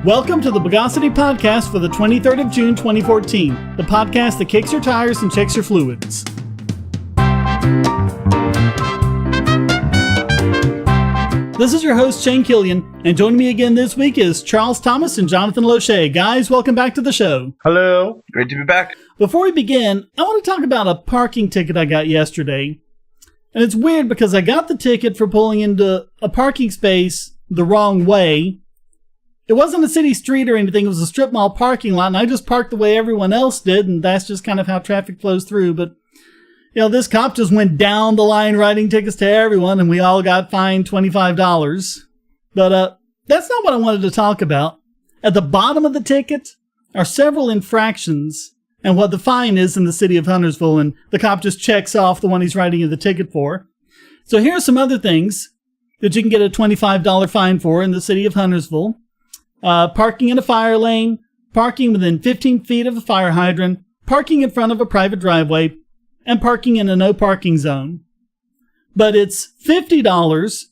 Welcome to the Bogosity podcast for the 23rd of June, 2014, the podcast that kicks your tires and checks your fluids. This is your host, Shane Killian, and joining me again this week is Charles Thomas and Jonathan Loesche. Guys, welcome back to the show. Hello. Great to be back. Before we begin, I want to talk about a parking ticket I got yesterday. And it's weird because I got the ticket for pulling into a parking space the wrong way. It wasn't a city street or anything. It was a strip mall parking lot, and I just parked the way everyone else did, and that's just kind of how traffic flows through. But, you know, this cop just went down the line writing tickets to everyone, and we all got fined $25. But that's not what I wanted to talk about. At the bottom of the ticket are several infractions and what the fine is in the city of Huntersville, and the cop just checks off the one he's writing you the ticket for. So here are some other things that you can get a $25 fine for in the city of Huntersville. Parking in a fire lane, parking within 15 feet of a fire hydrant, parking in front of a private driveway, and parking in a no parking zone. But it's $50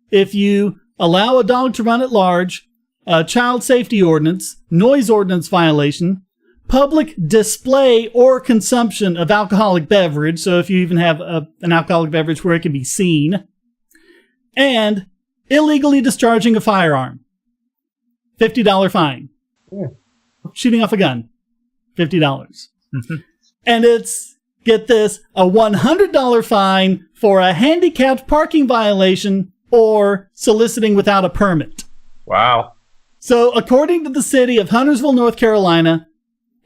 if you allow a dog to run at large, a child safety ordinance, noise ordinance violation, public display or consumption of alcoholic beverage, so if you even have an alcoholic beverage where it can be seen, and illegally discharging a firearm. $50 fine. Yeah. Shooting off a gun. $50. Mm-hmm. And it's, get this, a $100 fine for a handicapped parking violation or soliciting without a permit. Wow. So according to the city of Huntersville, North Carolina,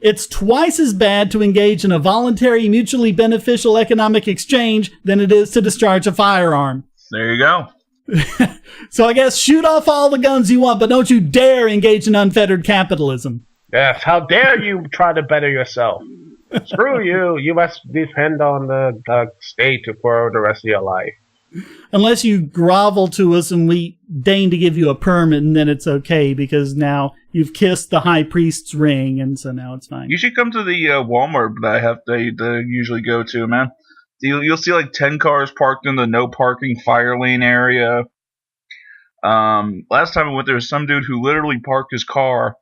it's twice as bad to engage in a voluntary, mutually beneficial economic exchange than it is to discharge a firearm. There you go. So I guess shoot off all the guns you want, but don't you dare engage in unfettered capitalism. Yes, how dare you try to better yourself. Screw you. You must depend on the state for the rest of your life. Unless you grovel to us and we deign to give you a permit, and then it's okay because now you've kissed the high priest's ring, and so now it's fine. You should come to the Walmart that I usually go to, man. You'll see like 10 cars parked in the no parking fire lane area. Last time I went, there was some dude who literally parked his car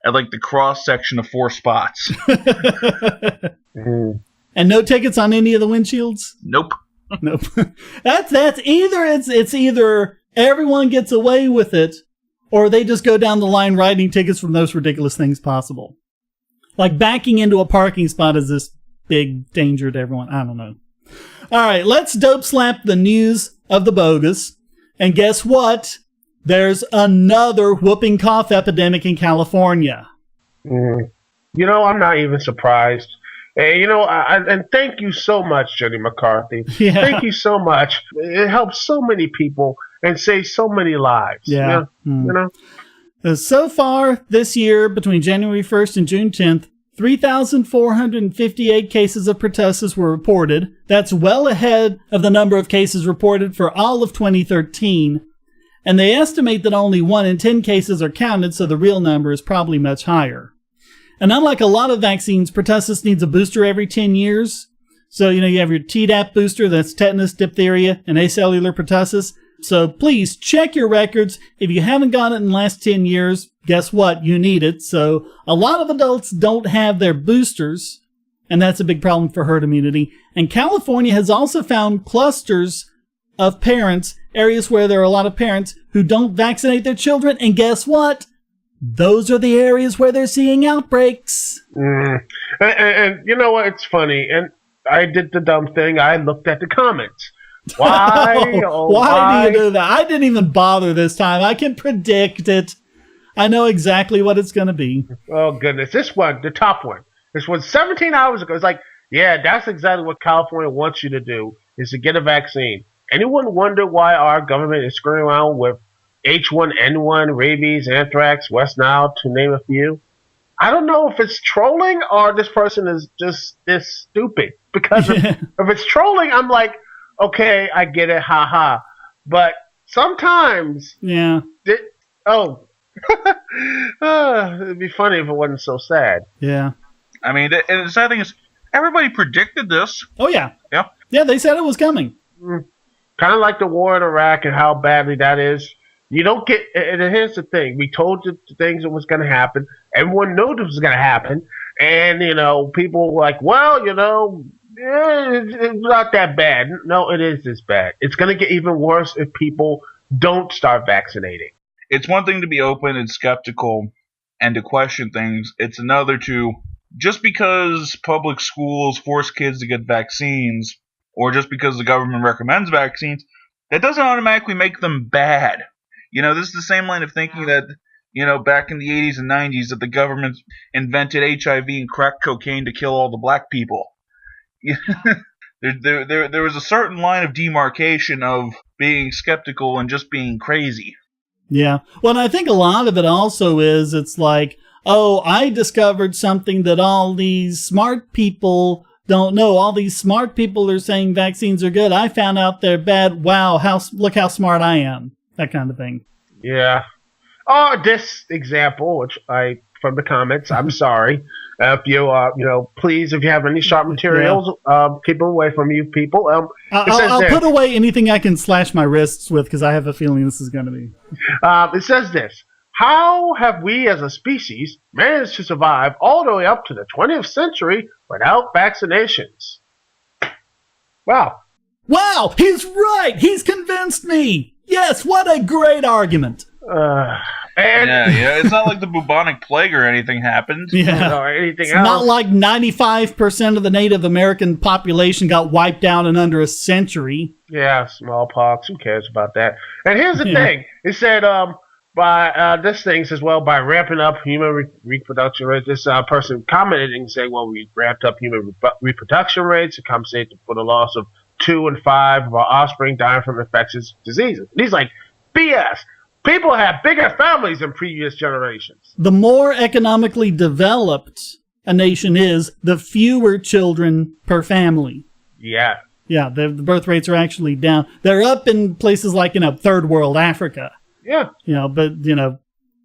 at like the cross section of 4 spots. And no tickets on any of the windshields? Nope. Nope. That's either it's either everyone gets away with it, or they just go down the line writing tickets from those ridiculous things possible. Like backing into a parking spot is this big danger to everyone. I don't know. All right, let's dope slap the news of the bogus. And guess what? There's another whooping cough epidemic in California. You know, I'm not even surprised. You know, and thank you so much, Jenny McCarthy. Yeah. Thank you so much. It helps so many people and saves so many lives. Yeah. You know? So far this year, between January 1st and June 10th, 3,458 cases of pertussis were reported. That's well ahead of the number of cases reported for all of 2013. And they estimate that only 1 in 10 cases are counted, so the real number is probably much higher. And unlike a lot of vaccines, pertussis needs a booster every 10 years. So, you know, you have your Tdap booster, that's tetanus, diphtheria, and acellular pertussis. So please check your records. If you haven't got it in the last 10 years, guess what? You need it. So a lot of adults don't have their boosters, and that's a big problem for herd immunity. And California has also found clusters of parents, areas where there are a lot of parents who don't vaccinate their children. And guess what? Those are the areas where they're seeing outbreaks. And you know what? It's funny. And I did the dumb thing. I looked at the comments. Why? Why do you do that? I didn't even bother this time. I can predict it. I know exactly what it's going to be. Oh, goodness. This one, the top one. This was 17 hours ago. It's like, yeah, that's exactly what California wants you to do, is to get a vaccine. Anyone wonder why our government is screwing around with H1N1, rabies, anthrax, West Nile, to name a few? I don't know if it's trolling or this person is just this stupid. Because if it's trolling, I'm like, okay, I get it, haha. But sometimes, yeah. It'd be funny if it wasn't so sad. Yeah. I mean, and the sad thing is, everybody predicted this. Oh, yeah. Yeah. Yeah, they said it was coming. Kind of like the war in Iraq and how badly that is. You don't get, and here's the thing. We told you the things that was going to happen. Everyone knew this was going to happen. And, people were like, well, it's not that bad. No, it is this bad. It's going to get even worse if people don't start vaccinating. It's one thing to be open and skeptical and to question things. It's another to, just because public schools force kids to get vaccines, or just because the government recommends vaccines, that doesn't automatically make them bad. This is the same line of thinking that, back in the 80s and 90s, that the government invented HIV and crack cocaine to kill all the black people. There was a certain line of demarcation of being skeptical and just being crazy. Yeah. Well, and I think a lot of it also is, it's like, oh, I discovered something that all these smart people don't know. All these smart people are saying vaccines are good. I found out they're bad. Wow, look how smart I am. That kind of thing. Yeah. Oh, this example, from the comments, I'm sorry. If you, please, if you have any sharp materials, keep them away from you people. I'll put away anything I can slash my wrists with, because I have a feeling this is going to be. It says this. How have we as a species managed to survive all the way up to the 20th century without vaccinations? Wow. Wow, he's right. He's convinced me. Yes, what a great argument. It's not like the bubonic plague or anything happened. Yeah. Or anything it's else. Not like 95% of the Native American population got wiped out in under a century. Yeah, smallpox. Who cares about that? And here's the thing. It said, this thing says, well, by ramping up human reproduction rates, this person commented and said, well, we ramped up human reproduction rates to compensate for the loss of 2 in 5 of our offspring dying from infectious diseases. And he's like, BS. People have bigger families than previous generations. The more economically developed a nation is, the fewer children per family. Yeah. Yeah, the birth rates are actually down. They're up in places like, third world Africa. Yeah. But,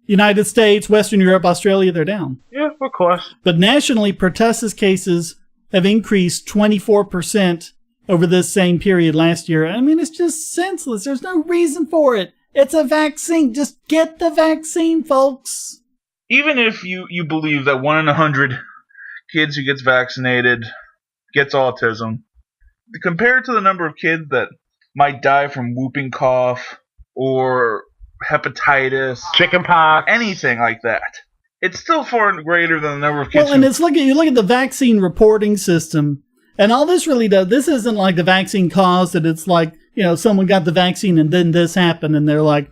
United States, Western Europe, Australia, they're down. Yeah, of course. But nationally, pertussis cases have increased 24% over this same period last year. I mean, it's just senseless. There's no reason for it. It's a vaccine. Just get the vaccine, folks. Even if you believe that 1 in 100 kids who gets vaccinated gets autism, compared to the number of kids that might die from whooping cough or hepatitis, chickenpox, anything like that, it's still far greater than the number of kids. Well, and you look at the vaccine reporting system, and all this really does. This isn't like the vaccine caused it. It's like, someone got the vaccine and then this happened, and they're like,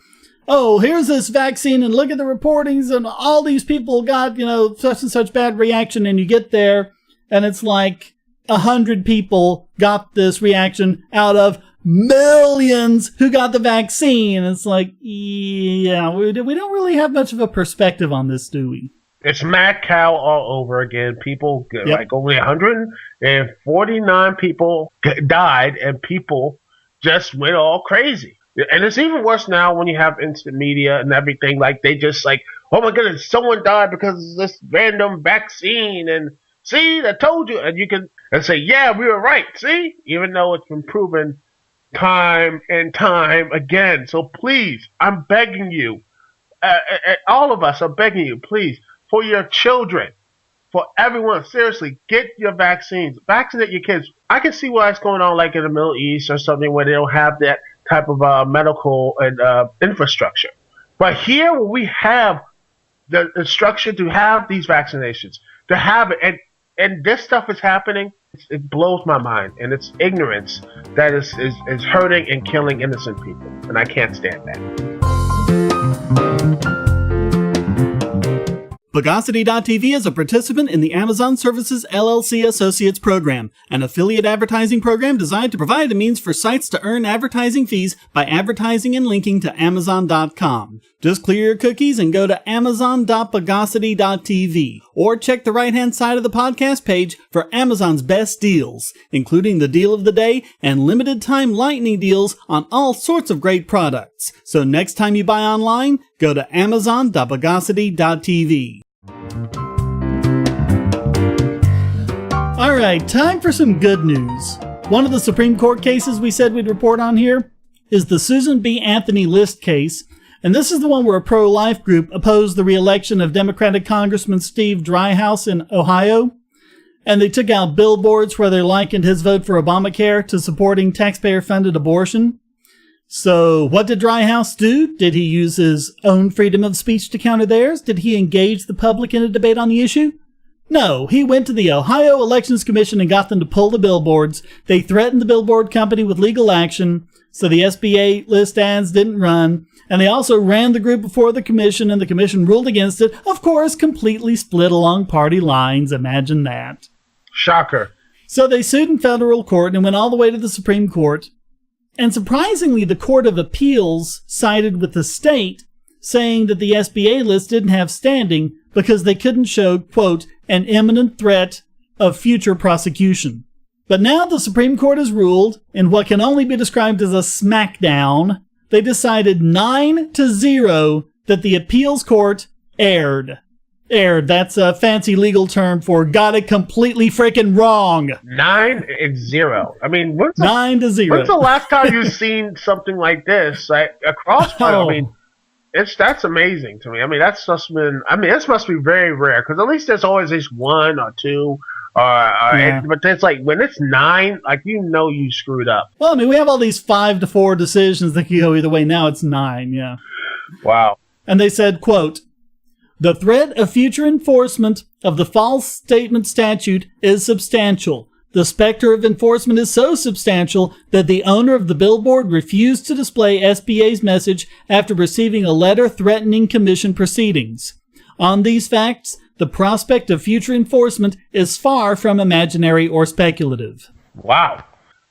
oh, here's this vaccine, and look at the reportings, and all these people got, such and such bad reaction, and you get there, and it's like 100 people got this reaction out of millions who got the vaccine. It's like, yeah, we don't really have much of a perspective on this, do we? It's mad cow all over again. People, like only 149 people died, and people just went all crazy. And it's even worse now when you have instant media and everything. Like, they just like, oh my goodness, someone died because of this random vaccine. And see, I told you. And you can say, yeah, we were right. See, even though it's been proven time and time again. So please, I'm begging you, all of us are begging you, please, for your children, for everyone, seriously, get your vaccines. Vaccinate your kids. I can see why it's going on like in the Middle East or something where they don't have that type of medical and infrastructure. But here where we have the structure to have these vaccinations, to have it, and this stuff is happening, it blows my mind. And it's ignorance that is hurting and killing innocent people. And I can't stand that. Bogosity.tv is a participant in the Amazon Services LLC Associates Program, an affiliate advertising program designed to provide a means for sites to earn advertising fees by advertising and linking to Amazon.com. Just clear your cookies and go to Amazon.bogosity.tv, or check the right-hand side of the podcast page for Amazon's best deals, including the deal of the day and limited-time lightning deals on all sorts of great products. So next time you buy online, go to Amazon.bogosity.tv. Alright, time for some good news. One of the Supreme Court cases we said we'd report on here is the Susan B. Anthony List case. And this is the one where a pro-life group opposed the re-election of Democratic Congressman Steve Dryhouse in Ohio. And they took out billboards where they likened his vote for Obamacare to supporting taxpayer-funded abortion. So what did Dryhouse do? Did he use his own freedom of speech to counter theirs? Did he engage the public in a debate on the issue? No, he went to the Ohio Elections Commission and got them to pull the billboards. They threatened the billboard company with legal action, so the SBA list ads didn't run. And they also ran the group before the commission, and the commission ruled against it. Of course, completely split along party lines. Imagine that. Shocker. So they sued in federal court and went all the way to the Supreme Court. And surprisingly, the Court of Appeals sided with the state, saying that the SBA list didn't have standing because they couldn't show, quote, an imminent threat of future prosecution. But now the Supreme Court has ruled, in what can only be described as a smackdown, they decided 9-0 that the appeals court erred. Erred, that's a fancy legal term for got it completely freaking wrong. 9-0. I mean, when's 9-0. When's the last time you've seen something like this? Like, across, I mean, that's amazing to me. I mean, this must be very rare, because at least there's always at least one or two. But it's like, when it's 9, like, you screwed up. Well, I mean, we have all these 5-4 decisions that can go either way. Now it's 9, yeah. Wow. And they said, quote, the threat of future enforcement of the false statement statute is substantial. The specter of enforcement is so substantial that the owner of the billboard refused to display SBA's message after receiving a letter threatening commission proceedings. On these facts, the prospect of future enforcement is far from imaginary or speculative. Wow.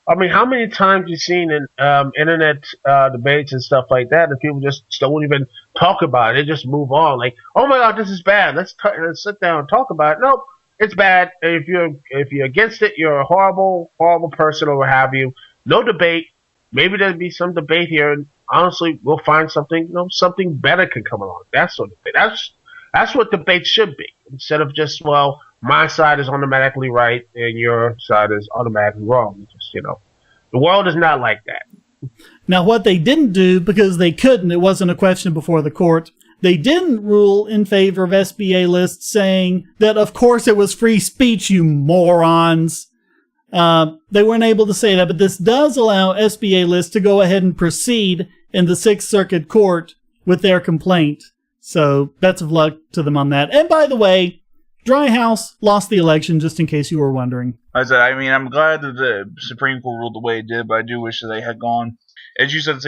I mean, how many times you've seen in internet debates and stuff like that, and people just don't even talk about it. They just move on. Like, oh my God, this is bad. Let's sit down and talk about it. Nope, it's bad. And if you're against it, you're a horrible, horrible person or what have you. No debate. Maybe there'll be some debate here, and honestly, we'll find something. Something better can come along. That sort of thing. That's what debate should be. Instead of just, well, my side is automatically right and your side is automatically wrong. Just, the world is not like that. Now, what they didn't do, because they couldn't, it wasn't a question before the court, they didn't rule in favor of SBA lists, saying that, of course, it was free speech, you morons. They weren't able to say that, but this does allow SBA lists to go ahead and proceed in the Sixth Circuit Court with their complaint. So, best of luck to them on that. And by the way, Dryhouse lost the election, just in case you were wondering. I'm glad that the Supreme Court ruled the way it did, but I do wish that they had gone. As you said,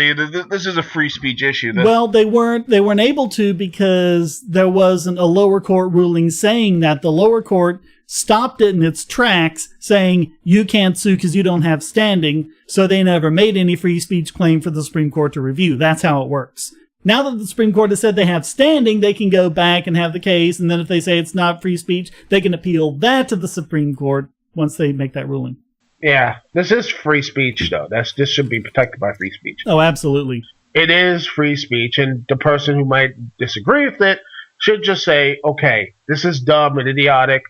this is a free speech issue. Well, they weren't able to, because there wasn't a lower court ruling saying that. The lower court stopped it in its tracks, saying you can't sue because you don't have standing, so they never made any free speech claim for the Supreme Court to review. That's how it works. Now that the Supreme Court has said they have standing, they can go back and have the case, and then if they say it's not free speech, they can appeal that to the Supreme Court once they make that ruling. Yeah, this is free speech, though. This should be protected by free speech. Oh, absolutely. It is free speech, and the person who might disagree with it should just say, okay, this is dumb and idiotic,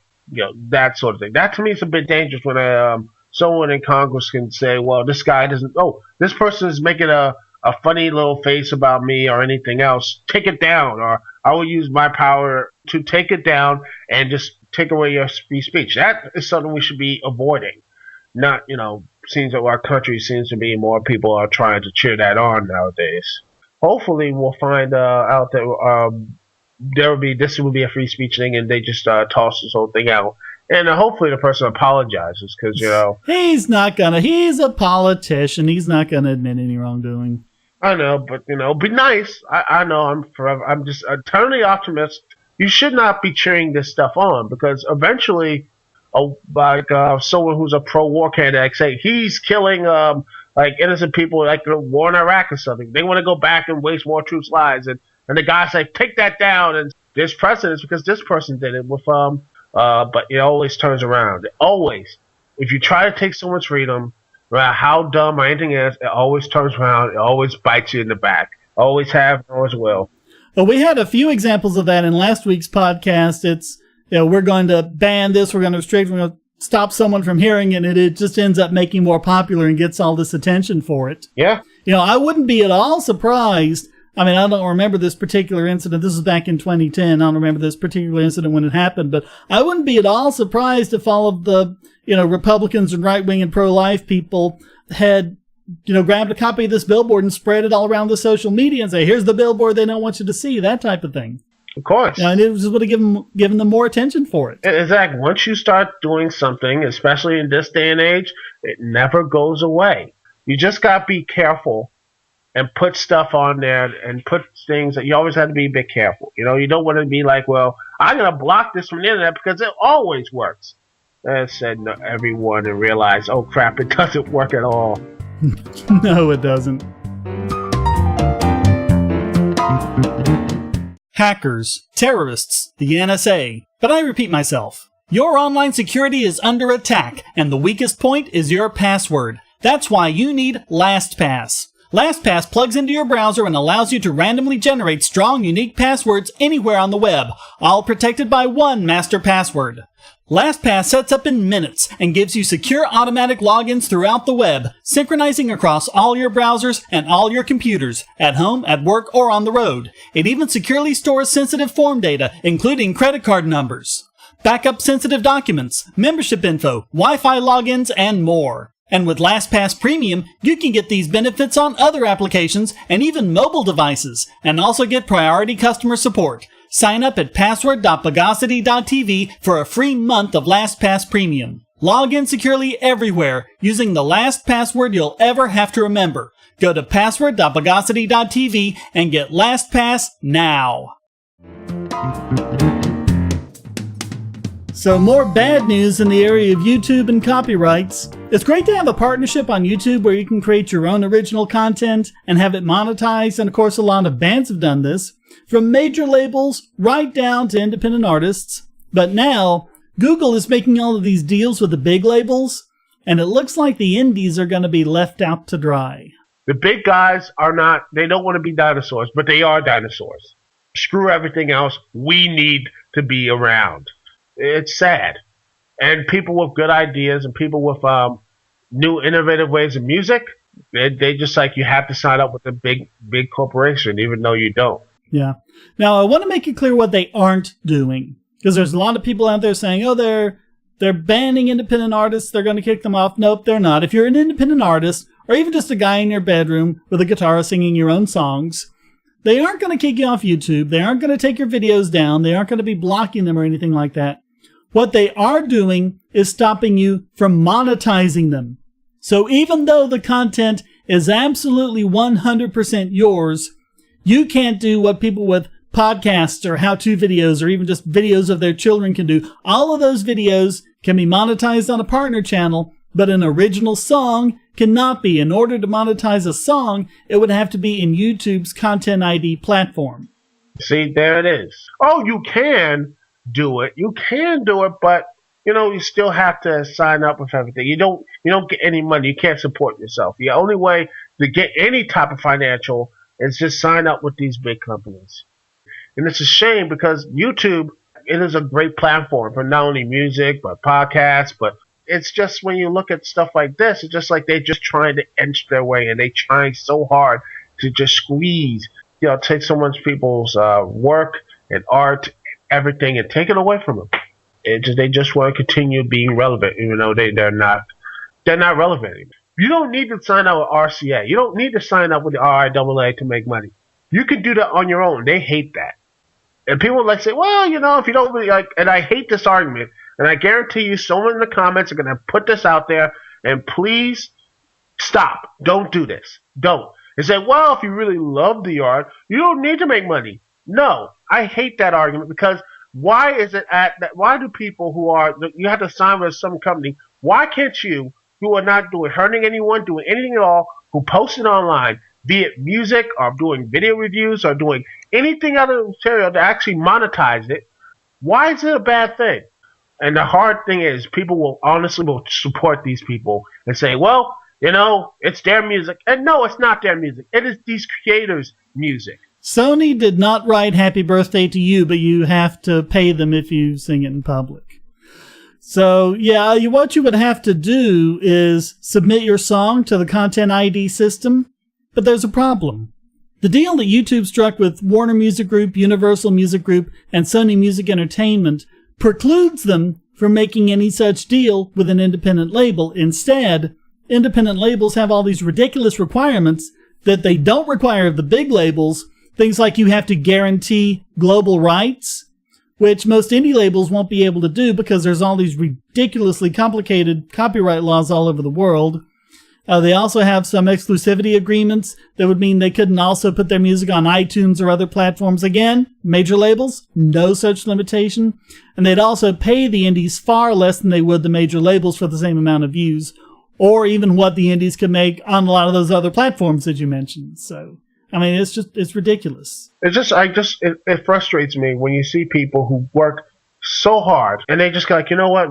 that sort of thing. That, to me, is a bit dangerous when someone in Congress can say, well, this person is making a funny little face about me or anything else. Take it down, or I will use my power to take it down and just take away your free speech. That is something we should be avoiding. Not, seems that our country seems to be more people are trying to cheer that on nowadays. Hopefully we'll find out that this will be a free speech thing and they just toss this whole thing out. And hopefully the person apologizes because, he's a politician. He's not going to admit any wrongdoing. I know, but, be nice. I know I'm just eternally optimistic. You should not be cheering this stuff on because eventually, someone who's a pro-war candidate, say he's killing innocent people like the war in Iraq or something. They want to go back and waste more troops' lives, and the guy say take that down. And there's precedence because this person did it with but it always turns around. Always, if you try to take someone's freedom, no matter how dumb or anything is, it always turns around. It always bites you in the back. Always have, always will. Well, we had a few examples of that in last week's podcast. It's, we're going to ban this, we're going to restrict, we're going to stop someone from hearing it, and it just ends up making more popular and gets all this attention for it. Yeah. I wouldn't be at all surprised I mean, I don't remember this particular incident. This is back in 2010. I don't remember this particular incident when it happened, but I wouldn't be at all surprised if all of the, Republicans and right-wing and pro-life people had, grabbed a copy of this billboard and spread it all around the social media and say, here's the billboard they don't want you to see, that type of thing. Of course. And it just would have given them more attention for it. Exactly. Once you start doing something, especially in this day and age, it never goes away. You just got to be careful and put stuff on there and put things that you always have to be a bit careful. You don't want to be like, well, I'm going to block this from the internet because it always works. And said no, everyone and realized, oh crap, it doesn't work at all. No, it doesn't. Hackers, terrorists, the NSA. But I repeat myself. Your online security is under attack, and the weakest point is your password. That's why you need LastPass. LastPass plugs into your browser and allows you to randomly generate strong, unique passwords anywhere on the web, all protected by one master password. LastPass sets up in minutes and gives you secure automatic logins throughout the web, synchronizing across all your browsers and all your computers, at home, at work, or on the road. It even securely stores sensitive form data, including credit card numbers, backup sensitive documents, membership info, Wi-Fi logins, and more. And with LastPass Premium, you can get these benefits on other applications and even mobile devices, and also get priority customer support. Sign up at password.bogosity.tv for a free month of LastPass Premium. Log in securely everywhere using the last password you'll ever have to remember. Go to password.bogosity.tv and get LastPass now. So more bad news in the area of YouTube and copyrights. It's great to have a partnership on YouTube where you can create your own original content and have it monetized, and of course a lot of bands have done this, from major labels right down to independent artists. But now, Google is making all of these deals with the big labels, and it looks like the indies are going to be left out to dry. The big guys they don't want to be dinosaurs, but they are dinosaurs. Screw everything else. We need to be around. It's sad. And people with good ideas and people with new innovative ways of music, they just like, you have to sign up with a big corporation, even though you don't. Yeah. Now, I want to make it clear what they aren't doing, because there's a lot of people out there saying, oh, they're banning independent artists, they're going to kick them off. Nope, they're not. If you're an independent artist, or even just a guy in your bedroom with a guitar singing your own songs, they aren't going to kick you off YouTube. They aren't going to take your videos down. They aren't going to be blocking them or anything like that. What they are doing is stopping you from monetizing them. So even though the content is absolutely 100% yours, you can't do what people with podcasts or how-to videos or even just videos of their children can do. All of those videos can be monetized on a partner channel, but an original song cannot be. In order to monetize a song, it would have to be in YouTube's Content ID platform. See, there it is. Oh, you can do it. You can do it, but you still have to sign up with everything. You don't get any money. You can't support yourself. The only way to get any type of financial is just sign up with these big companies. And it's a shame because YouTube, it is a great platform for not only music but podcasts, but it's just when you look at stuff like this, it's just like they're just trying to inch their way, and they're trying so hard to just squeeze, take people's work and art, everything, and take it away from them. They just want to continue being relevant, even though they're not relevant anymore. You don't need to sign up with RCA. You don't need to sign up with the RIAA to make money. You can do that on your own. They hate that. And people like say, well, if you don't really like, and I hate this argument, and I guarantee you someone in the comments are going to put this out there, and please stop. Don't do this. Don't. And say, well, if you really love the art, you don't need to make money. No, I hate that argument because why do people you have to sign with some company, why can't you, who are not hurting anyone, doing anything at all, who post it online, be it music or doing video reviews or doing anything other material to actually monetize it, why is it a bad thing? And the hard thing is people will support these people and say, well, it's their music. And no, it's not their music. It is these creators' music. Sony did not write Happy Birthday to You, but you have to pay them if you sing it in public. So, yeah, what you would have to do is submit your song to the Content ID system, but there's a problem. The deal that YouTube struck with Warner Music Group, Universal Music Group, and Sony Music Entertainment precludes them from making any such deal with an independent label. Instead, independent labels have all these ridiculous requirements that they don't require of the big labels. Things like you have to guarantee global rights, which most indie labels won't be able to do because there's all these ridiculously complicated copyright laws all over the world. They also have some exclusivity agreements that would mean they couldn't also put their music on iTunes or other platforms. Again, major labels, no such limitation. And they'd also pay the indies far less than they would the major labels for the same amount of views, or even what the indies could make on a lot of those other platforms that you mentioned. So, I mean, it's ridiculous. It frustrates me when you see people who work so hard and they just go like, you know what,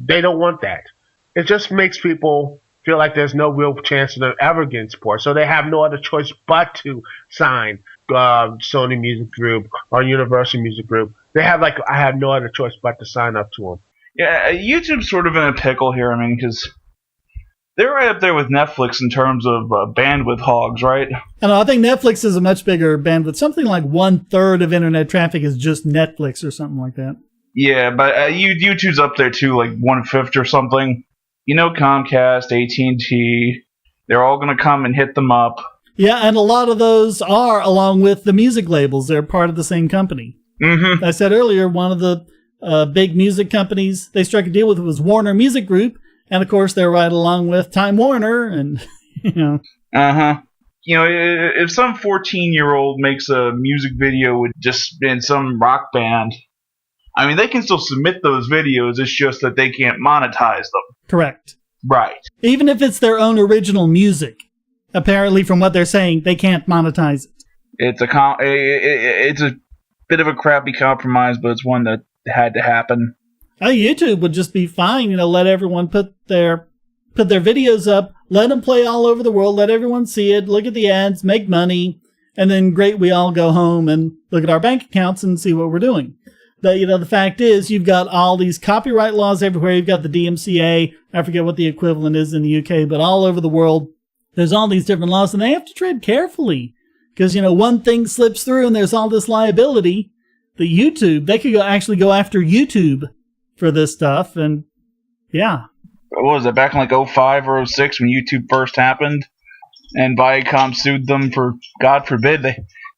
they don't want that. It just makes people feel like there's no real chance of them ever getting support. So they have no other choice but to sign Sony Music Group or Universal Music Group. They have I have no other choice but to sign up to them. Yeah, YouTube's sort of in a pickle here. I mean, because they're right up there with Netflix in terms of bandwidth hogs, right? I think Netflix is a much bigger bandwidth. Something like 1/3 of internet traffic is just Netflix or something like that. Yeah, but YouTube's up there too, like 1/5 or something. You know, Comcast, AT&T, they're all going to come and hit them up. Yeah, and a lot of those are, along with the music labels, they're part of the same company. Mm-hmm. I said earlier, one of the big music companies they struck a deal with was Warner Music Group, and of course they're right along with Time Warner, and, you know. Uh-huh. You know, if some 14-year-old makes a music video with just in some rock band, I mean, they can still submit those videos, it's just that they can't monetize them. Correct. Right. Even if it's their own original music, apparently from what they're saying, they can't monetize it. It's a bit of a crappy compromise, but it's one that had to happen. YouTube would just be fine, you know, let everyone put their videos up, let them play all over the world, let everyone see it, look at the ads, make money, and then great, we all go home and look at our bank accounts and see what we're doing. The fact is, you've got all these copyright laws everywhere. You've got the DMCA. I forget what the equivalent is in the UK, but all over the world, there's all these different laws, and they have to tread carefully because, you know, one thing slips through and there's all this liability. The YouTube, they could actually go after YouTube for this stuff, and yeah. What was it, back in like 05 or 06 when YouTube first happened, and Viacom sued them for, God forbid,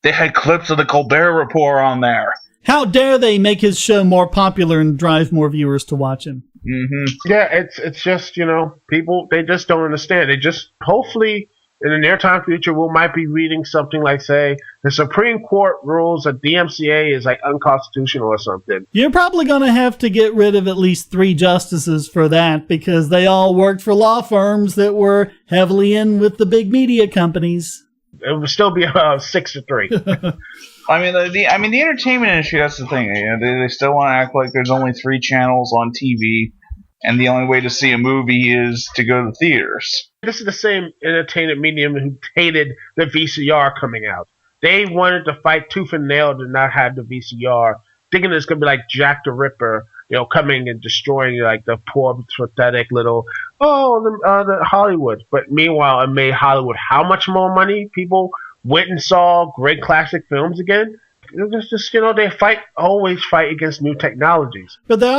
they had clips of the Colbert Report on there. How dare they make his show more popular and drive more viewers to watch him? Mm-hmm. Yeah, it's just, you know, people, they just don't understand. They just, hopefully, in the near time future, we might be reading something like, say, the Supreme Court rules that DMCA is like unconstitutional or something. You're probably going to have to get rid of at least 3 justices for that because they all worked for law firms that were heavily in with the big media companies. It would still be 6-3. I mean, the entertainment industry, that's the thing. You know, they still want to act like there's only 3 channels on TV, and the only way to see a movie is to go to the theaters. This is the same entertainment medium who hated the VCR coming out. They wanted to fight tooth and nail to not have the VCR, thinking it's going to be like Jack the Ripper, you know, coming and destroying like the poor, pathetic little, the Hollywood. But meanwhile, it made Hollywood how much more money? People went and saw great classic films again. It's just, you know, they always fight against new technologies. But they're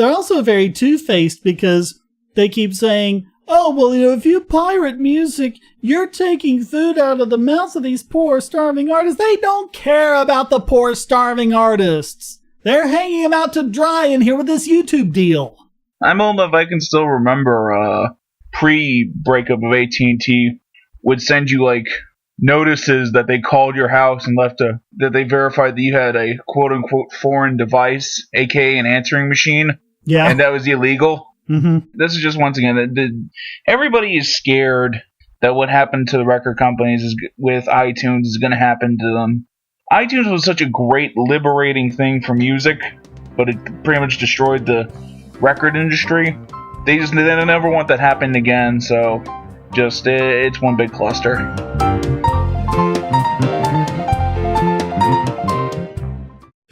also very two-faced because they keep saying, oh, well, you know, if you pirate music, you're taking food out of the mouths of these poor, starving artists. They don't care about the poor, starving artists. They're hanging them out to dry in here with this YouTube deal. I'm old enough I can still remember pre-breakup of AT&T would send you, like, notices that they called your house and that they verified that you had a quote-unquote foreign device, aka an answering machine. Yeah. And that was illegal. Mm-hmm. This is just, once again, everybody is scared that what happened to the record companies with iTunes is going to happen to them. iTunes was such a great liberating thing for music, but it pretty much destroyed the record industry. They never want that happening again, so just it's one big cluster.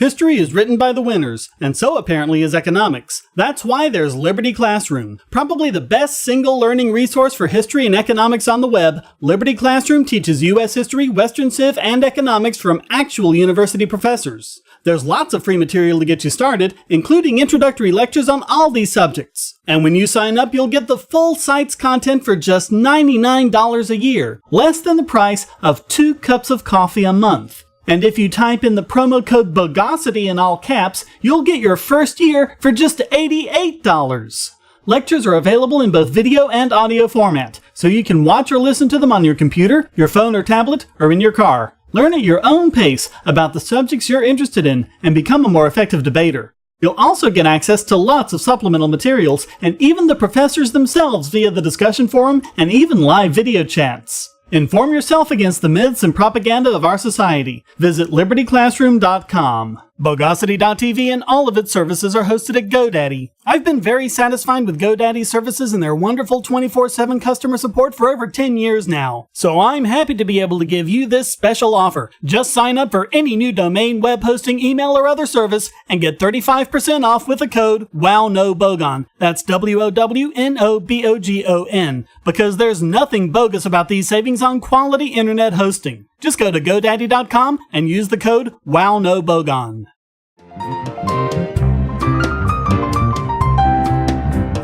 History is written by the winners, and so apparently is economics. That's why there's Liberty Classroom. Probably the best single learning resource for history and economics on the web, Liberty Classroom teaches U.S. history, Western Civ, and economics from actual university professors. There's lots of free material to get you started, including introductory lectures on all these subjects. And when you sign up, you'll get the full site's content for just $99 a year, less than the price of 2 cups of coffee a month. And if you type in the promo code Bogosity in all caps, you'll get your first year for just $88. Lectures are available in both video and audio format, so you can watch or listen to them on your computer, your phone or tablet, or in your car. Learn at your own pace about the subjects you're interested in and become a more effective debater. You'll also get access to lots of supplemental materials and even the professors themselves via the discussion forum and even live video chats. Inform yourself against the myths and propaganda of our society. Visit libertyclassroom.com. Bogosity.tv and all of its services are hosted at GoDaddy. I've been very satisfied with GoDaddy's services and their wonderful 24/7 customer support for over 10 years now. So I'm happy to be able to give you this special offer. Just sign up for any new domain, web hosting, email, or other service and get 35% off with the code WOWNOBOGON. That's WOWNOBOGON. Because there's nothing bogus about these savings on quality internet hosting. Just go to GoDaddy.com and use the code WOWNOBOGON.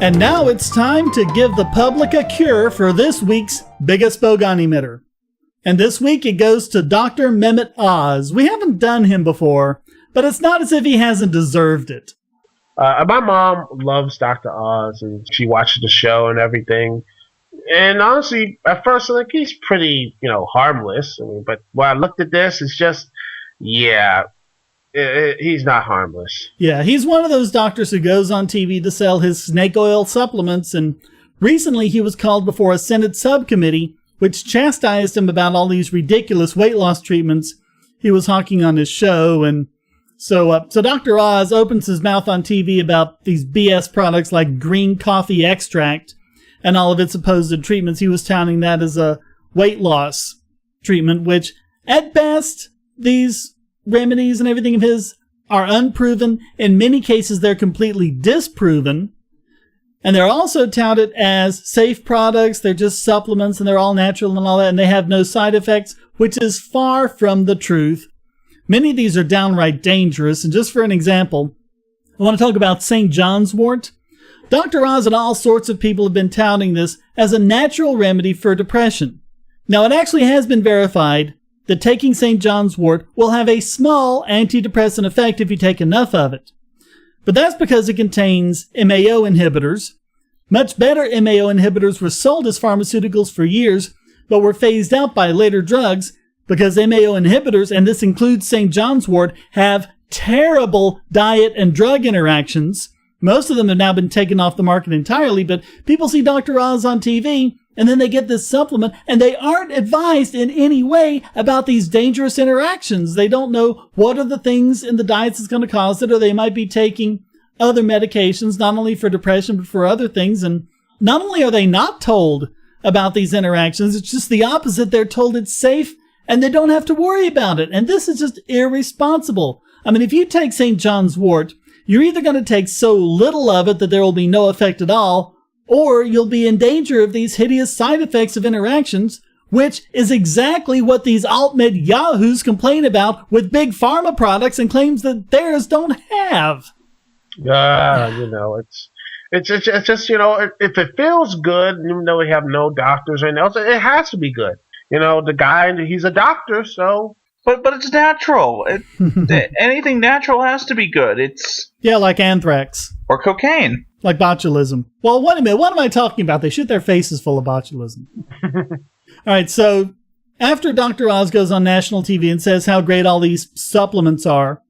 And now it's time to give the public a cure for this week's biggest Bogon emitter. And this week it goes to Dr. Mehmet Oz. We haven't done him before, but it's not as if he hasn't deserved it. My mom loves Dr. Oz, and she watches the show and everything. And honestly, at first, I think he's pretty, harmless. But when I looked at this, it's just, he's not harmless. Yeah, he's one of those doctors who goes on TV to sell his snake oil supplements, and recently he was called before a Senate subcommittee, which chastised him about all these ridiculous weight loss treatments he was hawking on his show. And so Dr. Oz opens his mouth on TV about these BS products like green coffee extract and all of its supposed treatments. He was touting that as a weight loss treatment, which at best, these remedies and everything of his are unproven. In many cases, they're completely disproven. And they're also touted as safe products. They're just supplements and they're all natural and all that, and they have no side effects, which is far from the truth. Many of these are downright dangerous. And just for an example, I want to talk about St. John's wort. Dr. Oz and all sorts of people have been touting this as a natural remedy for depression. Now, it actually has been verified that taking St. John's wort will have a small antidepressant effect if you take enough of it. But that's because it contains MAO inhibitors. Much better MAO inhibitors were sold as pharmaceuticals for years, but were phased out by later drugs because MAO inhibitors, and this includes St. John's wort, have terrible diet and drug interactions. Most of them have now been taken off the market entirely, but people see Dr. Oz on TV, and then they get this supplement, and they aren't advised in any way about these dangerous interactions. They don't know what are the things in the diets that's going to cause it, or they might be taking other medications, not only for depression, but for other things. And not only are they not told about these interactions, it's just the opposite. They're told it's safe, and they don't have to worry about it. And this is just irresponsible. I mean, if you take St. John's wort, you're either going to take so little of it that there will be no effect at all, or you'll be in danger of these hideous side effects of interactions, which is exactly what these alt-med yahoos complain about with big pharma products and claims that theirs don't have. It's just, if it feels good, even though we have no doctors or anything else, it has to be good. The guy, he's a doctor, so... But it's natural. Anything natural has to be good. Yeah, like anthrax. Or cocaine. Like botulism. Well, wait a minute. What am I talking about? They shoot their faces full of botulism. All right, so after Dr. Oz goes on national TV and says how great all these supplements are,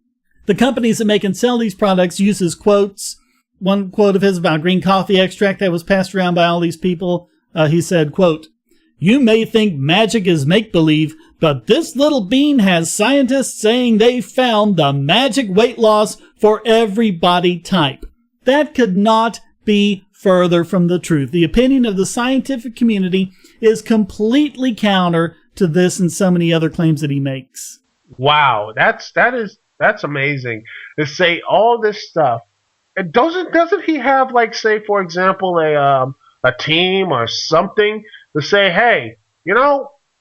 the companies that make and sell these products uses quotes. One quote of his about green coffee extract that was passed around by all these people. He said, quote, "You may think magic is make-believe, but this little bean has scientists saying they found the magic weight loss for every body type." That could not be further from the truth. The opinion of the scientific community is completely counter to this and so many other claims that he makes. Wow, that is That's amazing. To say all this stuff. And doesn't he have, like, say, for example, a team or something to say, hey,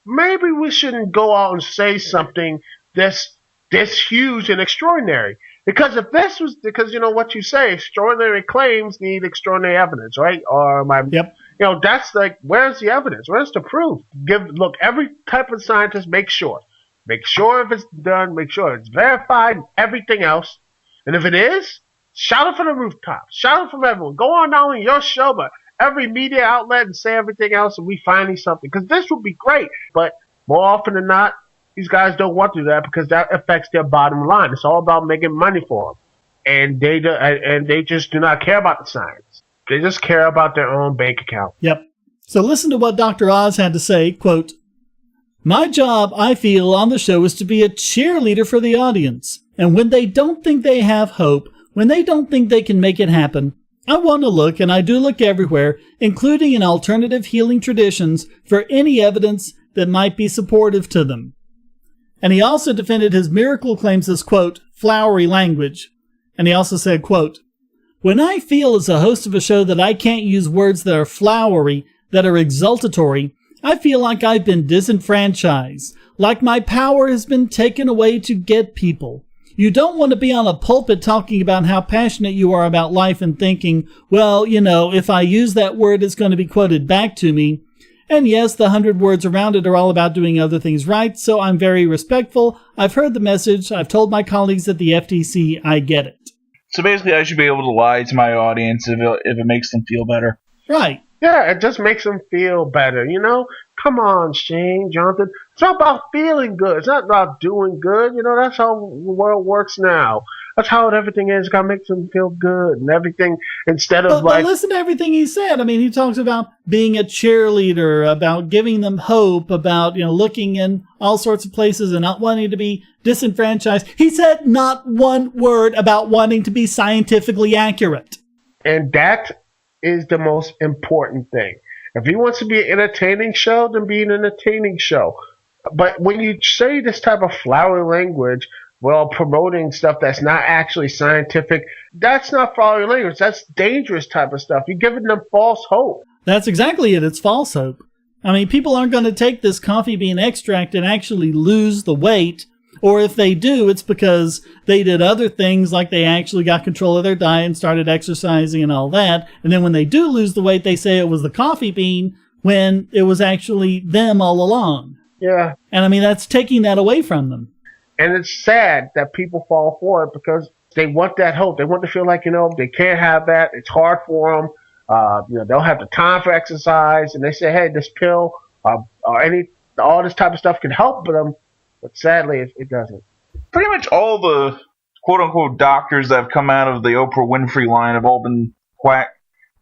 maybe we shouldn't go out and say something this huge and extraordinary. Because what you say, extraordinary claims need extraordinary evidence, right? Yep. That's like, where's the evidence? Where's the proof? Look, every type of scientist, make sure if it's done, make sure it's verified, and everything else. And if it is, shout it from the rooftops, shout it from everyone. Go on not only your show, but every media outlet and say everything else, and we find something. Because this would be great, but more often than not, these guys don't want to do that because that affects their bottom line. It's all about making money for them, and they just do not care about the science. They just care about their own bank account. Yep. So listen to what Dr. Oz had to say, quote, "My job, I feel, on the show is to be a cheerleader for the audience. And when they don't think they have hope, when they don't think they can make it happen, I want to look, and I do look everywhere, including in alternative healing traditions, for any evidence that might be supportive to them." And he also defended his miracle claims as, quote, flowery language. And he also said, quote, "When I feel as a host of a show that I can't use words that are flowery, that are exultatory, I feel like I've been disenfranchised, like my power has been taken away to get people. You don't want to be on a pulpit talking about how passionate you are about life and thinking, well, if I use that word, it's going to be quoted back to me. And yes, the 100 words around it are all about doing other things right, so I'm very respectful. I've heard the message. I've told my colleagues at the FTC I get it." So basically, I should be able to lie to my audience if it makes them feel better. Right. Yeah, it just makes them feel better, Come on, Shane, Jonathan. It's not about feeling good. It's not about doing good. That's how the world works now. That's how everything is. It's got to make them feel good and everything instead of But listen to everything he said. I mean, he talks about being a cheerleader, about giving them hope, about, looking in all sorts of places and not wanting to be disenfranchised. He said not one word about wanting to be scientifically accurate. And that is the most important thing. If he wants to be an entertaining show, then be an entertaining show. But when you say this type of flowery language while promoting stuff that's not actually scientific, that's not flowery language. That's dangerous type of stuff. You're giving them false hope. That's exactly it. It's false hope. I mean, people aren't going to take this coffee bean extract and actually lose the weight. Or if they do, it's because they did other things, like they actually got control of their diet and started exercising and all that. And then when they do lose the weight, they say it was the coffee bean when it was actually them all along. Yeah. And I mean, that's taking that away from them. And it's sad that people fall for it because they want that hope. They want to feel like, they can't have that. It's hard for them. They don't have the time for exercise. And they say, hey, this pill or all this type of stuff can help them. But sadly, it doesn't. Pretty much all the quote-unquote doctors that have come out of the Oprah Winfrey line have all been quack.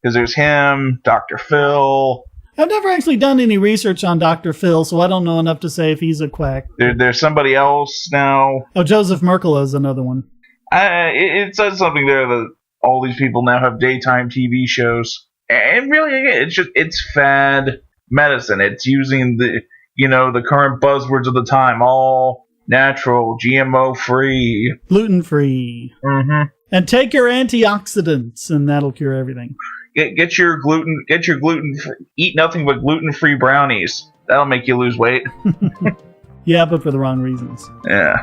Because there's him, Dr. Phil. I've never actually done any research on Dr. Phil, so I don't know enough to say if he's a quack. There's somebody else now. Oh, Joseph Merkel is another one. It says something there that all these people now have daytime TV shows. And really, again, it's fad medicine. It's using the current buzzwords of the time, all natural, GMO-free. Gluten-free. Mm-hmm. And take your antioxidants, and that'll cure everything. Get your gluten, eat nothing but gluten-free brownies. That'll make you lose weight. Yeah, but for the wrong reasons. Yeah.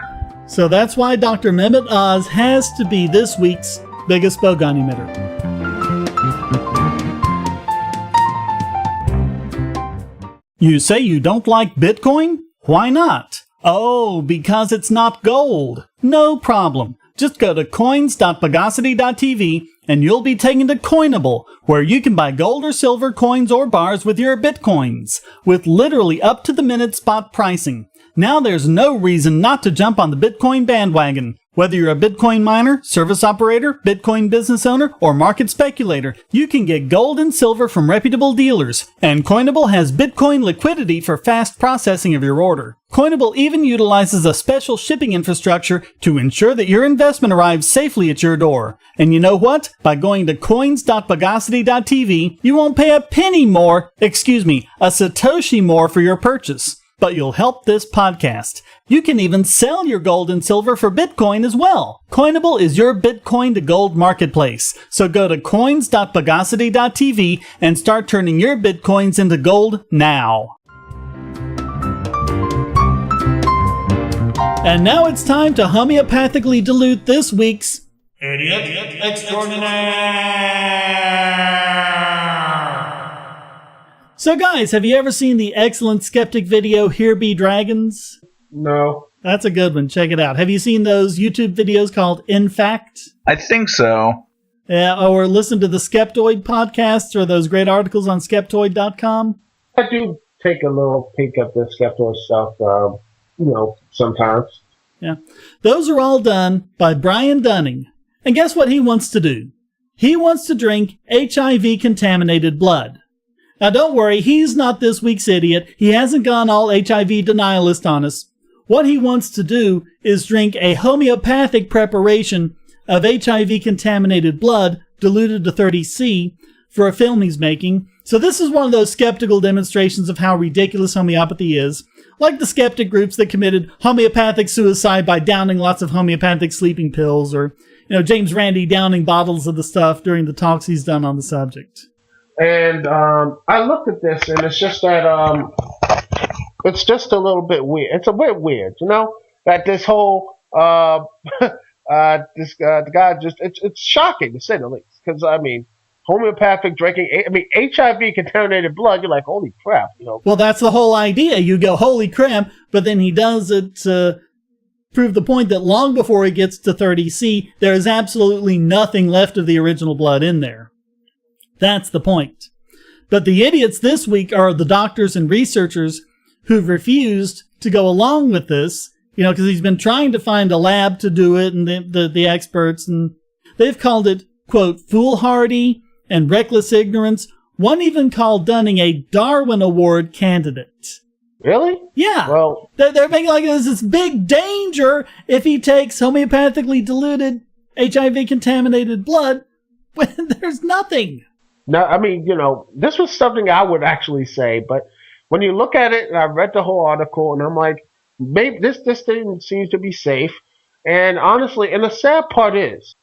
So that's why Dr. Mehmet Oz has to be this week's biggest Bogon emitter. You say you don't like Bitcoin? Why not? Oh, because it's not gold. No problem. Just go to coins.bogosity.tv and you'll be taken to Coinable, where you can buy gold or silver coins or bars with your Bitcoins, with literally up-to-the-minute spot pricing. Now there's no reason not to jump on the Bitcoin bandwagon. Whether you're a Bitcoin miner, service operator, Bitcoin business owner, or market speculator, you can get gold and silver from reputable dealers. And Coinable has Bitcoin liquidity for fast processing of your order. Coinable even utilizes a special shipping infrastructure to ensure that your investment arrives safely at your door. And you know what? By going to coins.bogosity.tv, you won't pay a penny more, a Satoshi more for your purchase. but you'll help this podcast. You can even sell your gold and silver for Bitcoin as well. Coinable is your Bitcoin to gold marketplace. So go to coins.bogosity.tv and start turning your Bitcoins into gold now. And now it's time to homeopathically dilute this week's Idiot Extraordinaire. So guys, have you ever seen the excellent skeptic video Here Be Dragons? No. That's a good one. Check it out. Have you seen those YouTube videos called In Fact? I think so. Or listen to the Skeptoid podcasts or those great articles on skeptoid.com? I do take a little peek at the skeptoid stuff, sometimes. Yeah. Those are all done by Brian Dunning. And guess what he wants to do? He wants to drink HIV-contaminated blood. Now don't worry, he's not this week's idiot. He hasn't gone all HIV denialist on us. What he wants to do is drink a homeopathic preparation of HIV-contaminated blood diluted to 30C for a film he's making. So this is one of those skeptical demonstrations of how ridiculous homeopathy is. Like the skeptic groups that committed homeopathic suicide by downing lots of homeopathic sleeping pills, or James Randi downing bottles of the stuff during the talks he's done on the subject. And I looked at this, and it's just that it's just a little bit weird. It's a bit weird, that this whole the guy just it's shocking to say the least. Because homeopathic drinking, HIV contaminated blood. You're like, holy crap, Well, that's the whole idea. You go, holy crap, but then he does it to prove the point that long before it gets to 30C, there is absolutely nothing left of the original blood in there. That's the point. But the idiots this week are the doctors and researchers who've refused to go along with this, because he's been trying to find a lab to do it, and the experts, and they've called it, quote, foolhardy and reckless ignorance. One even called Dunning a Darwin Award candidate. Really? Yeah. Well, they're making like there's this big danger if he takes homeopathically diluted HIV-contaminated blood when there's nothing. No, this was something I would actually say, but when you look at it, and I read the whole article, and I'm like, maybe this thing seems to be safe. And honestly, and the sad part is,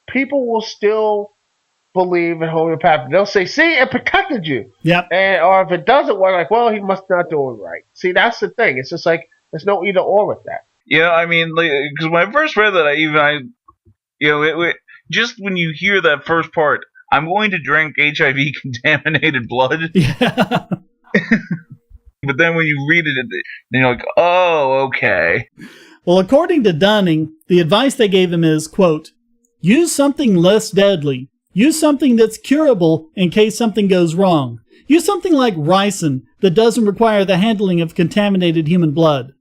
people will still believe in homeopathy. They'll say, see, it protected you. Yep. Or if it doesn't work, like, well, he must not do it right. See, that's the thing. It's just like, there's no either or with that. Yeah, because when I first read that, just when you hear that first part, I'm going to drink HIV-contaminated blood. Yeah. But then when you read it, then you're like, oh, okay. Well, according to Dunning, the advice they gave him is, quote, use something less deadly. Use something that's curable in case something goes wrong. Use something like ricin that doesn't require the handling of contaminated human blood.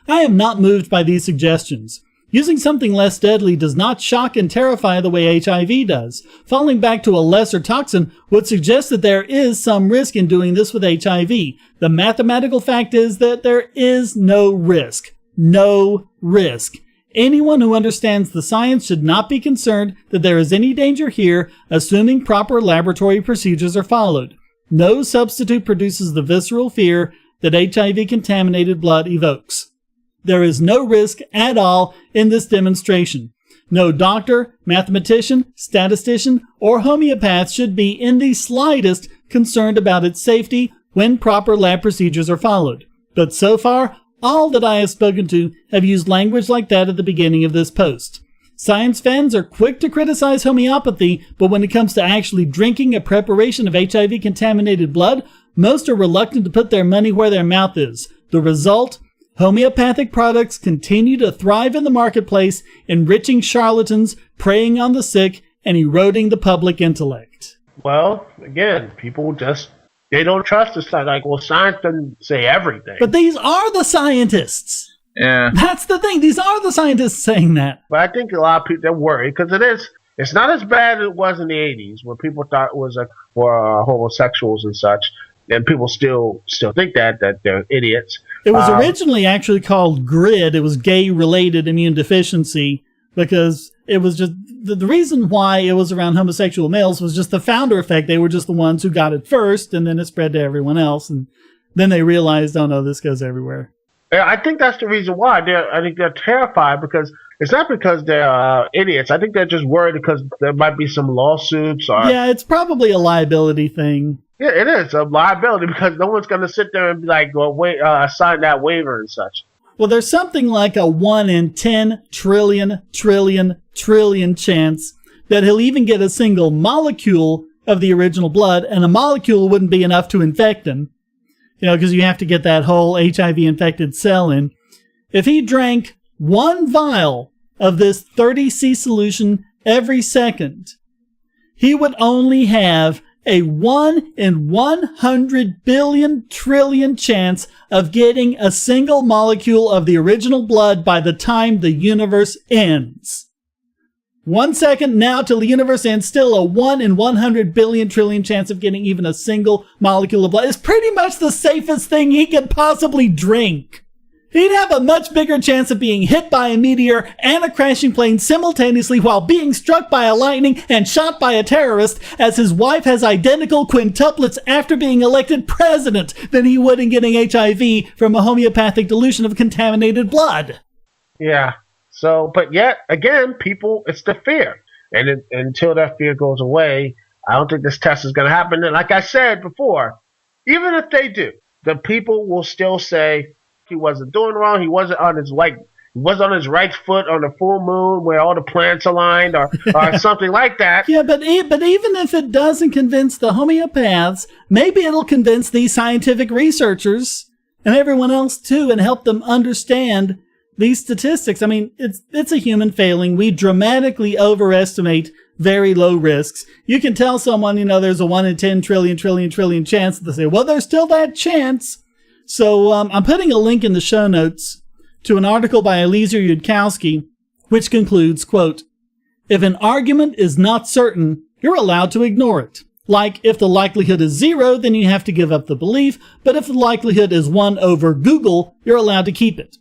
I am not moved by these suggestions. Using something less deadly does not shock and terrify the way HIV does. Falling back to a lesser toxin would suggest that there is some risk in doing this with HIV. The mathematical fact is that there is no risk. No risk. Anyone who understands the science should not be concerned that there is any danger here, assuming proper laboratory procedures are followed. No substitute produces the visceral fear that HIV-contaminated blood evokes. There is no risk at all in this demonstration. No doctor, mathematician, statistician, or homeopath should be in the slightest concerned about its safety when proper lab procedures are followed. But so far, all that I have spoken to have used language like that at the beginning of this post. Science fans are quick to criticize homeopathy, but when it comes to actually drinking a preparation of HIV-contaminated blood, most are reluctant to put their money where their mouth is. The result? Homeopathic products continue to thrive in the marketplace, enriching charlatans, preying on the sick, and eroding the public intellect. Well, again, people they don't trust the science. Like, well, science doesn't say everything. But these are the scientists. Yeah. That's the thing. These are the scientists saying that. But I think a lot of people, they're worried because it's not as bad as it was in the 80s where people thought it was for homosexuals and such. And people still think that they're idiots. It was originally actually called GRID. It was gay-related immune deficiency because it was just the reason why it was around homosexual males was just the founder effect. They were just the ones who got it first, and then it spread to everyone else. And Then they realized, oh no, this goes everywhere. Yeah, I think that's the reason why. I think they're terrified because it's not because they're idiots. I think they're just worried because there might be some lawsuits. Yeah, it's probably a liability thing. Yeah, it is a liability because no one's going to sit there and be like, well, wait, sign that waiver and such. Well, there's something like a 1 in 10 trillion chance that he'll even get a single molecule of the original blood, and a molecule wouldn't be enough to infect him. Because you have to get that whole HIV-infected cell in. If he drank 1 vial of this 30C solution every second, he would only have a 1 in 100 billion trillion chance of getting a single molecule of the original blood by the time the universe ends. 1 second now till the universe ends, still a 1 in 100 billion trillion chance of getting even a single molecule of blood. It's pretty much the safest thing he could possibly drink. He'd have a much bigger chance of being hit by a meteor and a crashing plane simultaneously while being struck by a lightning and shot by a terrorist as his wife has identical quintuplets after being elected president than he would in getting HIV from a homeopathic dilution of contaminated blood. Yeah. So, but yet, again, people, it's the fear. And until that fear goes away, I don't think this test is going to happen. And like I said before, even if they do, the people will still say he wasn't doing wrong. He wasn't on his right foot on the full moon where all the planets aligned or something like that. Yeah, but even if it doesn't convince the homeopaths, maybe it'll convince these scientific researchers and everyone else too and help them understand these statistics. I mean, it's a human failing. We dramatically overestimate very low risks. You can tell someone, there's a 1 in 10 trillion chance. They say, well, there's still that chance. So I'm putting a link in the show notes to an article by Eliezer Yudkowsky, which concludes, quote, if an argument is not certain, you're allowed to ignore it. Like, if the likelihood is 0, then you have to give up the belief. But if the likelihood is 1 over Google, you're allowed to keep it.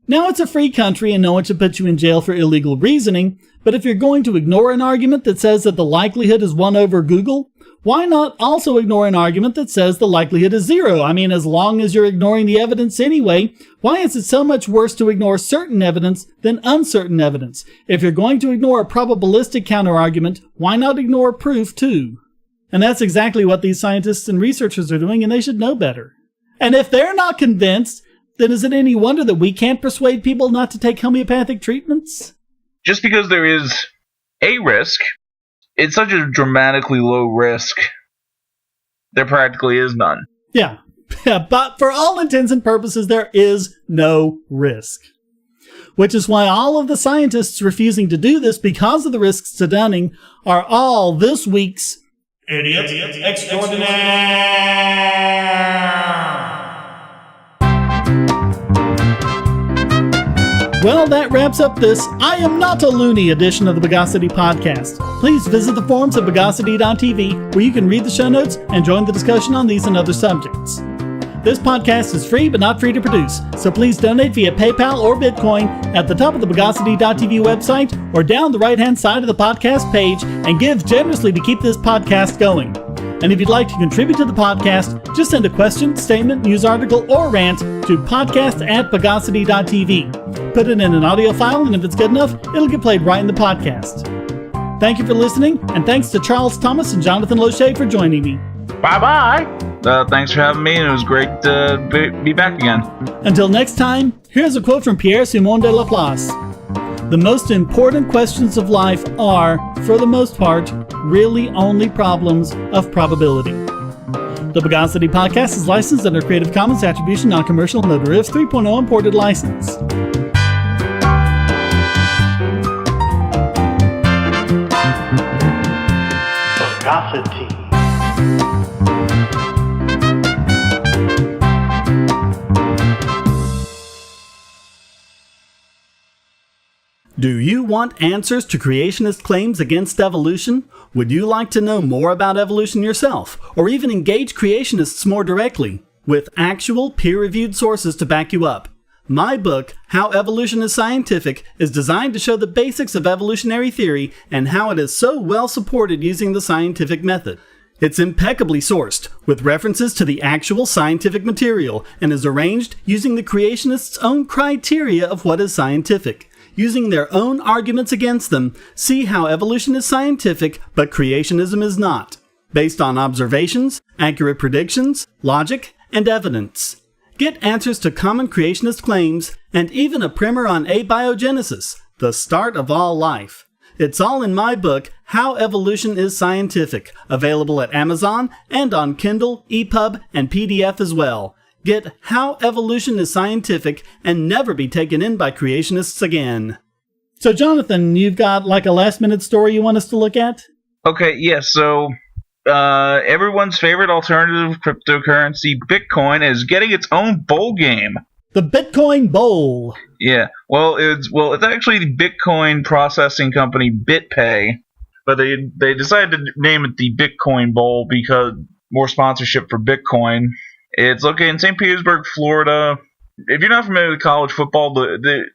Now, it's a free country and no one should put you in jail for illegal reasoning, but if you're going to ignore an argument that says that the likelihood is 1 over Google, why not also ignore an argument that says the likelihood is 0? I mean, as long as you're ignoring the evidence anyway, why is it so much worse to ignore certain evidence than uncertain evidence? If you're going to ignore a probabilistic counterargument, why not ignore proof too? And that's exactly what these scientists and researchers are doing, and they should know better. And if they're not convinced, then is it any wonder that we can't persuade people not to take homeopathic treatments? Just because there is a risk, it's such a dramatically low risk, there practically is none. Yeah, but for all intents and purposes, there is no risk. Which is why all of the scientists refusing to do this because of the risks to Dunning are all this week's Idiot Extraordinaire! Well, that wraps up this I Am Not a Loony edition of the Bogosity podcast. Please visit the forums at bogosity.tv where you can read the show notes and join the discussion on these and other subjects. This podcast is free but not free to produce, so please donate via PayPal or Bitcoin at the top of the bogosity.tv website or down the right-hand side of the podcast page and give generously to keep this podcast going. And if you'd like to contribute to the podcast, just send a question, statement, news article, or rant to podcast@bogosity.tv. Put it in an audio file, and if it's good enough, it'll get played right in the podcast. Thank you for listening, and thanks to Charles Thomas and Jonathan Loesche for joining me. Bye-bye. Thanks for having me, and it was great to be back again. Until next time, here's a quote from Pierre Simon de Laplace. The most important questions of life are, for the most part, really only problems of probability. The Bogosity podcast is licensed under Creative Commons Attribution Non-Commercial No Derivatives 3.0 Imported License. Bogosity. Do you want answers to creationist claims against evolution? Would you like to know more about evolution yourself, or even engage creationists more directly, with actual peer-reviewed sources to back you up? My book, How Evolution is Scientific, is designed to show the basics of evolutionary theory and how it is so well supported using the scientific method. It's impeccably sourced, with references to the actual scientific material, and is arranged using the creationists' own criteria of what is scientific. Using their own arguments against them, see how evolution is scientific, but creationism is not. Based on observations, accurate predictions, logic, and evidence. Get answers to common creationist claims, and even a primer on abiogenesis, the start of all life. It's all in my book, How Evolution is Scientific, available at Amazon and on Kindle, EPUB, and PDF as well. Get How Evolution is Scientific and never be taken in by creationists again. So, Jonathan, you've got like a last-minute story you want us to look at? Okay, yeah, so everyone's favorite alternative cryptocurrency, Bitcoin, is getting its own bowl game. The Bitcoin Bowl. Yeah, it's actually the Bitcoin processing company BitPay, but they decided to name it the Bitcoin Bowl because more sponsorship for Bitcoin. It's located in St. Petersburg, Florida. If you're not familiar with college football,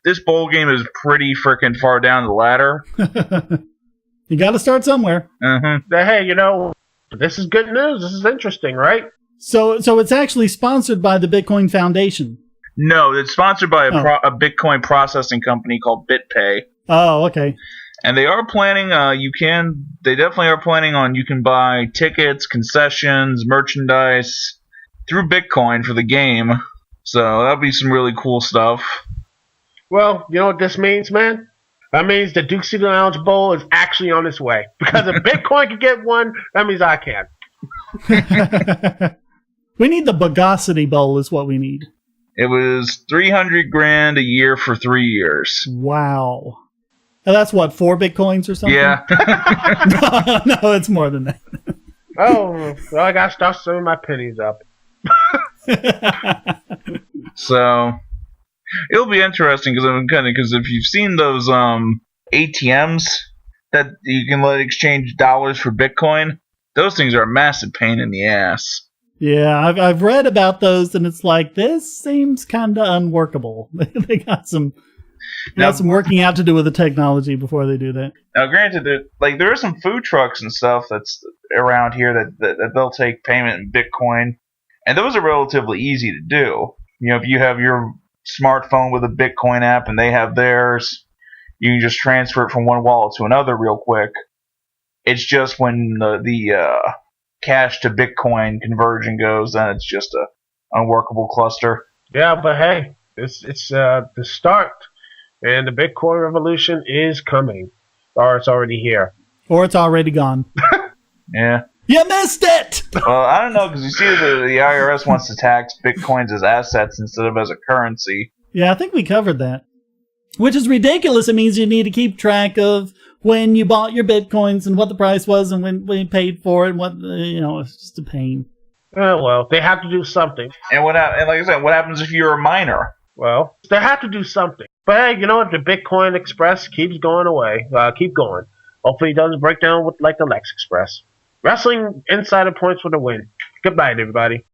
this bowl game is pretty freaking far down the ladder. You got to start somewhere. Hey, this is good news. This is interesting, right? So it's actually sponsored by the Bitcoin Foundation. No, it's sponsored by a Bitcoin processing company called BitPay. Oh, okay. And they are planning, they definitely are planning on, you can buy tickets, concessions, merchandise through Bitcoin for the game. So that'll be some really cool stuff. Well, you know what this means, man? That means the Duke City Lounge Bowl is actually on its way. Because if Bitcoin can get one, that means I can. We need the Bogosity Bowl is what we need. It was $300,000 a year for 3 years. Wow. And that's what, 4 Bitcoins or something? Yeah. No, it's more than that. Oh, well, I got to start saving my pennies up. So it'll be interesting because if you've seen those ATMs that you can exchange dollars for Bitcoin, those things are a massive pain in the ass. Yeah, I've read about those, and it's like, this seems kind of unworkable. They got some working out to do with the technology before they do that. Now, granted, there are some food trucks and stuff that's around here that they'll take payment in Bitcoin, and those are relatively easy to do. If you have your smartphone with a Bitcoin app and they have theirs, you can just transfer it from one wallet to another real quick. It's just when the cash to Bitcoin conversion goes, then it's just a unworkable cluster. Yeah, but hey, it's the start, and the Bitcoin revolution is coming, or it's already here, or it's already gone. Yeah, you missed it. Well, I don't know, because you see the IRS wants to tax Bitcoins as assets instead of as a currency. Yeah, I think we covered that, which is ridiculous. It means you need to keep track of when you bought your Bitcoins and what the price was and when you paid for it and what, it's just a pain. Well, they have to do something. And like I said, what happens if you're a miner? Well, they have to do something. But hey, if the Bitcoin Express keeps going away, keep going. Hopefully it doesn't break down like the Lex Express. Wrestling Insider points for the win. Good night, everybody.